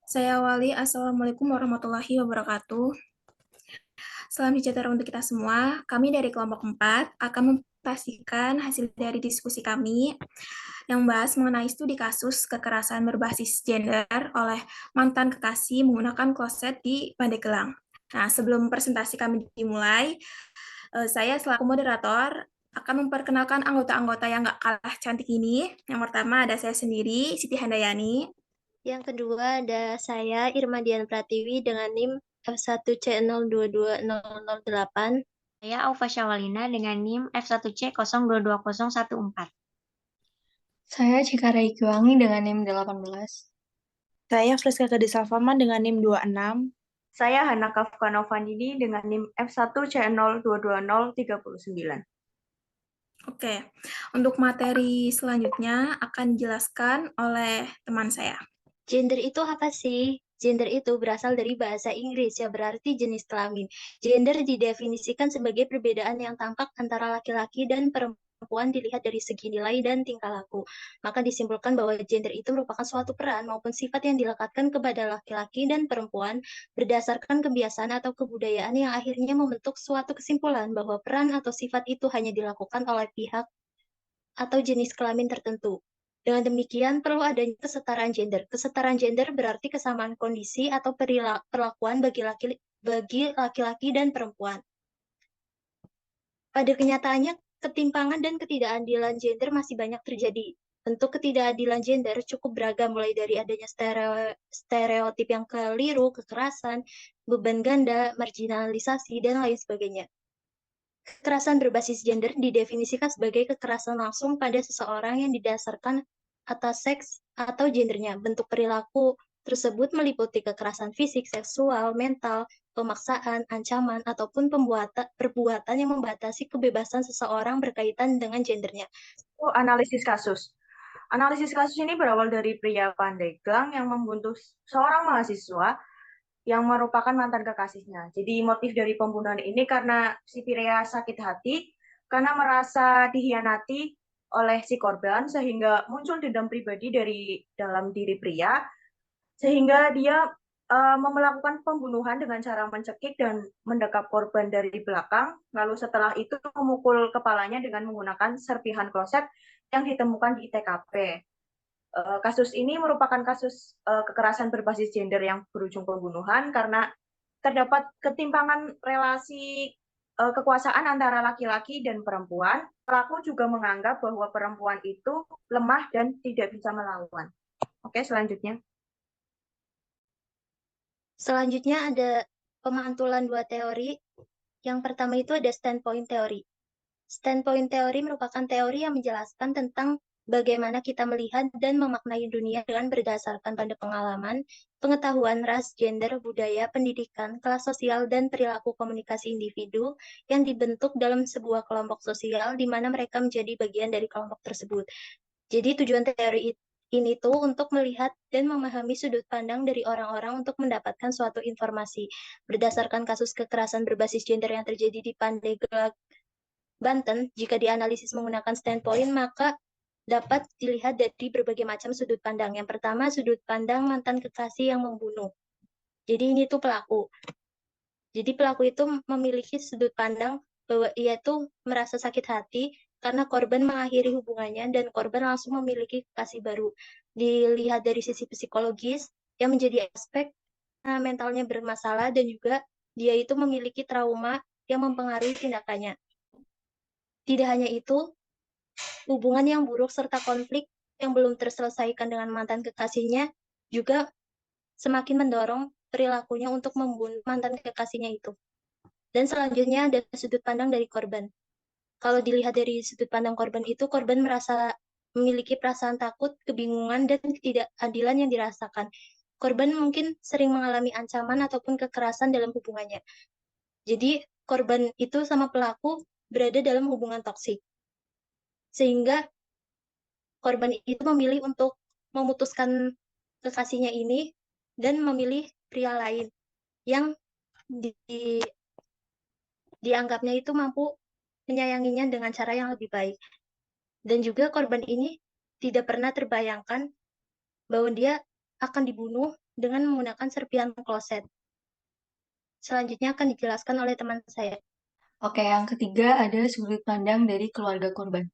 Saya awali, Assalamualaikum warahmatullahi wabarakatuh. Salam sejahtera untuk kita semua. Kami dari kelompok 4 akan mempresentasikan hasil dari diskusi kami yang membahas mengenai studi kasus kekerasan berbasis gender oleh mantan kekasih menggunakan kloset di Pandeglang. Nah, sebelum presentasi kami dimulai, saya selaku moderator akan memperkenalkan anggota-anggota yang gak kalah cantik ini. Yang pertama ada saya sendiri, Siti Handayani. Yang kedua ada saya Irma Dian Pratiwi dengan NIM F1C022008. Saya Aufa Syawalina dengan NIM F1C022014. Saya Cikara Ikiwangi dengan NIM 18. Saya Friska Kadisalfama dengan NIM 26. Saya Hana Kafka Novanini dengan NIM F1C022039. Oke, untuk materi selanjutnya akan dijelaskan oleh teman saya. Gender itu apa sih? Gender itu berasal dari bahasa Inggris yang berarti jenis kelamin. Gender didefinisikan sebagai perbedaan yang tampak antara laki-laki dan perempuan dilihat dari segi nilai dan tingkah laku. Maka disimpulkan bahwa gender itu merupakan suatu peran maupun sifat yang dilekatkan kepada laki-laki dan perempuan berdasarkan kebiasaan atau kebudayaan yang akhirnya membentuk suatu kesimpulan bahwa peran atau sifat itu hanya dilakukan oleh pihak atau jenis kelamin tertentu. Dengan demikian, perlu adanya kesetaraan gender. Kesetaraan gender berarti kesamaan kondisi atau perlakuan bagi laki-laki dan perempuan. Pada kenyataannya, ketimpangan dan ketidakadilan gender masih banyak terjadi. Bentuk ketidakadilan gender cukup beragam, mulai dari adanya stereotip yang keliru, kekerasan, beban ganda, marginalisasi, dan lain sebagainya. Kekerasan berbasis gender didefinisikan sebagai kekerasan langsung pada seseorang yang didasarkan atas seks atau gendernya. Bentuk perilaku tersebut meliputi kekerasan fisik, seksual, mental, pemaksaan, ancaman, ataupun perbuatan yang membatasi kebebasan seseorang berkaitan dengan gendernya. Analisis kasus. Analisis kasus ini berawal dari pria Pandeglang yang membunuh seorang mahasiswa yang merupakan mantan kekasihnya. Jadi motif dari pembunuhan ini karena si pria sakit hati karena merasa dihianati oleh si korban sehingga muncul dendam pribadi dari dalam diri pria sehingga dia melakukan pembunuhan dengan cara mencekik dan mendekap korban dari belakang, lalu setelah itu memukul kepalanya dengan menggunakan serpihan kloset yang ditemukan di TKP. Kasus ini merupakan kasus kekerasan berbasis gender yang berujung pembunuhan karena terdapat ketimpangan relasi kekuasaan antara laki-laki dan perempuan. Pelaku juga menganggap bahwa perempuan itu lemah dan tidak bisa melawan. Oke, selanjutnya. Selanjutnya ada pemantulan dua teori. Yang pertama itu ada standpoint teori. Standpoint teori merupakan teori yang menjelaskan tentang bagaimana kita melihat dan memaknai dunia dengan berdasarkan pada pengalaman, pengetahuan ras, gender, budaya, pendidikan, kelas sosial, dan perilaku komunikasi individu yang dibentuk dalam sebuah kelompok sosial di mana mereka menjadi bagian dari kelompok tersebut. Jadi tujuan teori ini tuh untuk melihat dan memahami sudut pandang dari orang-orang untuk mendapatkan suatu informasi. Berdasarkan kasus kekerasan berbasis gender yang terjadi di Pandeglang, Banten, jika dianalisis menggunakan standpoint, maka dapat dilihat dari berbagai macam sudut pandang. Yang pertama, sudut pandang mantan kekasih yang membunuh. Jadi ini tuh pelaku. Jadi pelaku itu memiliki sudut pandang bahwa ia tuh merasa sakit hati karena korban mengakhiri hubungannya dan korban langsung memiliki kekasih baru. Dilihat dari sisi psikologis, yang menjadi aspek mentalnya bermasalah dan juga dia itu memiliki trauma yang mempengaruhi tindakannya. Tidak hanya itu, hubungan yang buruk serta konflik yang belum terselesaikan dengan mantan kekasihnya juga semakin mendorong perilakunya untuk membunuh mantan kekasihnya itu. Dan selanjutnya ada sudut pandang dari korban. Kalau dilihat dari sudut pandang korban itu, korban merasa memiliki perasaan takut, kebingungan, dan ketidakadilan yang dirasakan. Korban mungkin sering mengalami ancaman ataupun kekerasan dalam hubungannya. Jadi korban itu sama pelaku berada dalam hubungan toksik. Sehingga korban itu memilih untuk memutuskan kekasihnya ini dan memilih pria lain yang dianggapnya itu mampu menyayanginya dengan cara yang lebih baik. Dan juga korban ini tidak pernah terbayangkan bahwa dia akan dibunuh dengan menggunakan serpihan kloset. Selanjutnya akan dijelaskan oleh teman saya. Oke, yang ketiga ada sudut pandang dari keluarga korban.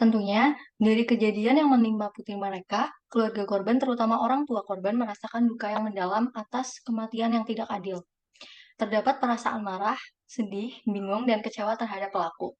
Tentunya, dari kejadian yang menimpa putri mereka, keluarga korban, terutama orang tua korban, merasakan duka yang mendalam atas kematian yang tidak adil. Terdapat perasaan marah, sedih, bingung, dan kecewa terhadap pelaku.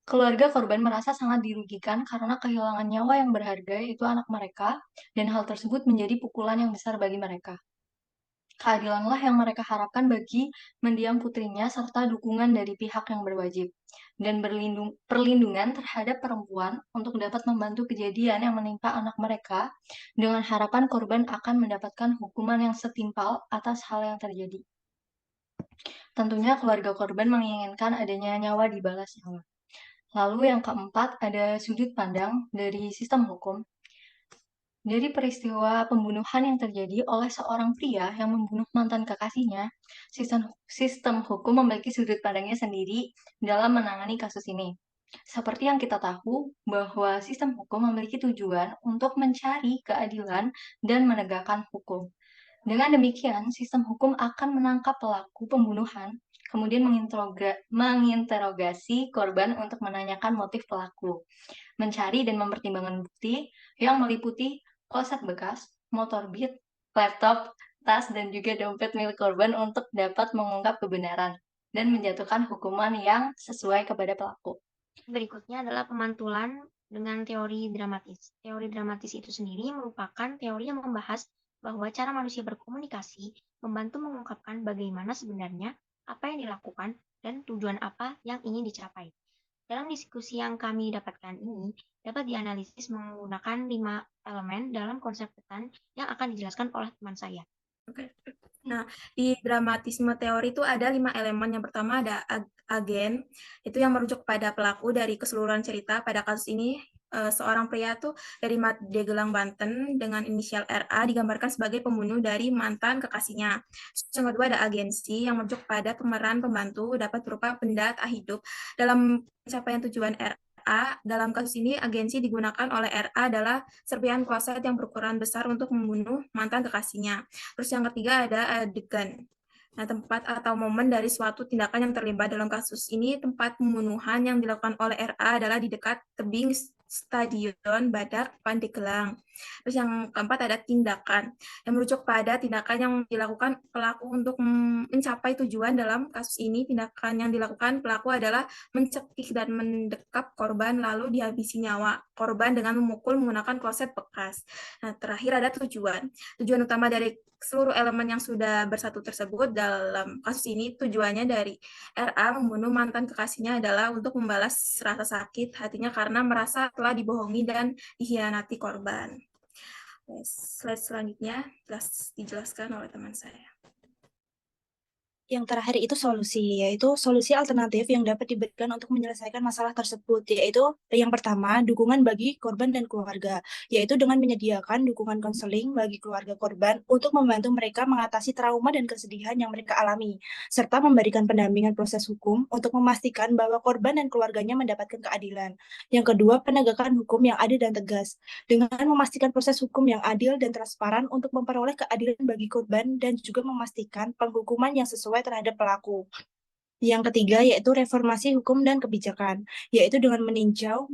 Keluarga korban merasa sangat dirugikan karena kehilangan nyawa yang berharga, yaitu anak mereka, dan hal tersebut menjadi pukulan yang besar bagi mereka. Keadilanlah yang mereka harapkan bagi mendiang putrinya serta dukungan dari pihak yang berwajib dan perlindungan terhadap perempuan untuk dapat membantu kejadian yang menimpa anak mereka dengan harapan korban akan mendapatkan hukuman yang setimpal atas hal yang terjadi. Tentunya keluarga korban menginginkan adanya nyawa dibalas nyawa. Lalu yang keempat ada sudut pandang dari sistem hukum. Dari peristiwa pembunuhan yang terjadi oleh seorang pria yang membunuh mantan kekasihnya, sistem hukum memiliki sudut pandangnya sendiri dalam menangani kasus ini. Seperti yang kita tahu, bahwa sistem hukum memiliki tujuan untuk mencari keadilan dan menegakkan hukum. Dengan demikian, sistem hukum akan menangkap pelaku pembunuhan, kemudian menginterogasi korban untuk menanyakan motif pelaku, mencari dan mempertimbangkan bukti yang meliputi kloset bekas, motor beat, laptop, tas, dan juga dompet milik korban untuk dapat mengungkap kebenaran dan menjatuhkan hukuman yang sesuai kepada pelaku. Berikutnya adalah pemantulan dengan teori dramatis. Teori dramatis itu sendiri merupakan teori yang membahas bahwa cara manusia berkomunikasi membantu mengungkapkan bagaimana sebenarnya apa yang dilakukan dan tujuan apa yang ingin dicapai. Dalam diskusi yang kami dapatkan ini, dapat dianalisis menggunakan 5 elemen dalam konsep pesan yang akan dijelaskan oleh teman saya. Oke. Nah, di dramatisme teori itu ada 5 elemen. Yang pertama ada agen, itu yang merujuk pada pelaku dari keseluruhan cerita. Pada kasus ini, seorang pria tuh dari Magelang, Banten, dengan inisial RA digambarkan sebagai pembunuh dari mantan kekasihnya. Yang kedua ada agensi, yang merujuk pada pemeran pembantu dapat berupa benda tak hidup dalam pencapaian tujuan RA. Dalam kasus ini, agensi digunakan oleh RA adalah serpihan kloset yang berukuran besar untuk membunuh mantan kekasihnya. Terus yang ketiga ada adegan. Nah, tempat atau momen dari suatu tindakan yang terlibat dalam kasus ini, tempat pembunuhan yang dilakukan oleh RA adalah di dekat tebing Stadion Badak, Pandeglang. Terus yang keempat ada tindakan, yang merujuk pada tindakan yang dilakukan pelaku untuk mencapai tujuan. Dalam kasus ini, tindakan yang dilakukan pelaku adalah mencekik dan mendekap korban lalu dihabisi nyawa korban dengan memukul menggunakan kloset bekas. Nah, terakhir ada tujuan. Tujuan utama dari seluruh elemen yang sudah bersatu tersebut dalam kasus ini, tujuannya dari RA membunuh mantan kekasihnya adalah untuk membalas rasa sakit hatinya karena merasa telah dibohongi dan dikhianati korban. Slide selanjutnya dijelaskan oleh teman saya. Yang terakhir itu solusi, yaitu solusi alternatif yang dapat diberikan untuk menyelesaikan masalah tersebut, yaitu yang pertama, dukungan bagi korban dan keluarga, yaitu dengan menyediakan dukungan konseling bagi keluarga korban untuk membantu mereka mengatasi trauma dan kesedihan yang mereka alami, serta memberikan pendampingan proses hukum untuk memastikan bahwa korban dan keluarganya mendapatkan keadilan. Yang kedua, penegakan hukum yang adil dan tegas, dengan memastikan proses hukum yang adil dan transparan untuk memperoleh keadilan bagi korban dan juga memastikan penghukuman yang sesuai terhadap pelaku. Yang ketiga yaitu reformasi hukum dan kebijakan, yaitu dengan meninjau,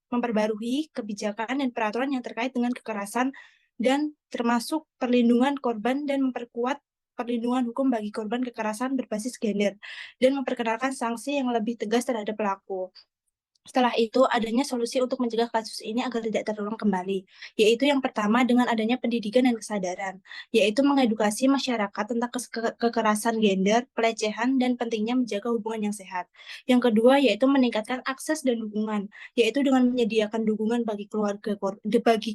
memperbarui kebijakan dan peraturan yang terkait dengan kekerasan dan termasuk perlindungan korban dan memperkuat perlindungan hukum bagi korban kekerasan berbasis gender dan memperkenalkan sanksi yang lebih tegas terhadap pelaku. Setelah itu, adanya solusi untuk mencegah kasus ini agar tidak terulang kembali, yaitu yang pertama dengan adanya pendidikan dan kesadaran, yaitu mengedukasi masyarakat tentang kekerasan gender, pelecehan, dan pentingnya menjaga hubungan yang sehat. Yang kedua, yaitu meningkatkan akses dan dukungan, yaitu dengan menyediakan dukungan bagi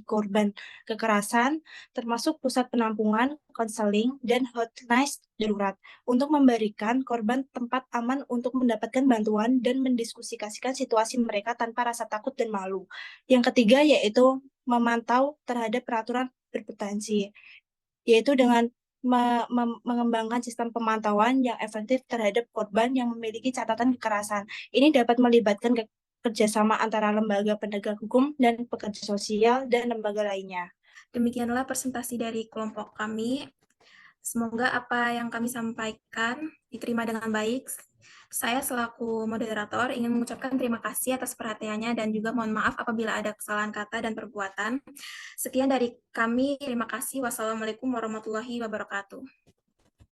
korban kekerasan, termasuk pusat penampungan, konseling, dan hotline darurat, untuk memberikan korban tempat aman untuk mendapatkan bantuan dan mendiskusikan situasi mereka tanpa rasa takut dan malu. Yang ketiga yaitu memantau terhadap peraturan berpotensi, yaitu dengan mengembangkan sistem pemantauan yang efektif terhadap korban yang memiliki catatan kekerasan. Ini dapat melibatkan kerjasama antara lembaga penegak hukum dan pekerja sosial dan lembaga lainnya. Demikianlah presentasi dari kelompok kami. Semoga apa yang kami sampaikan diterima dengan baik. Saya selaku moderator ingin mengucapkan terima kasih atas perhatiannya dan juga mohon maaf apabila ada kesalahan kata dan perbuatan. Sekian dari kami, terima kasih. Wassalamualaikum warahmatullahi wabarakatuh.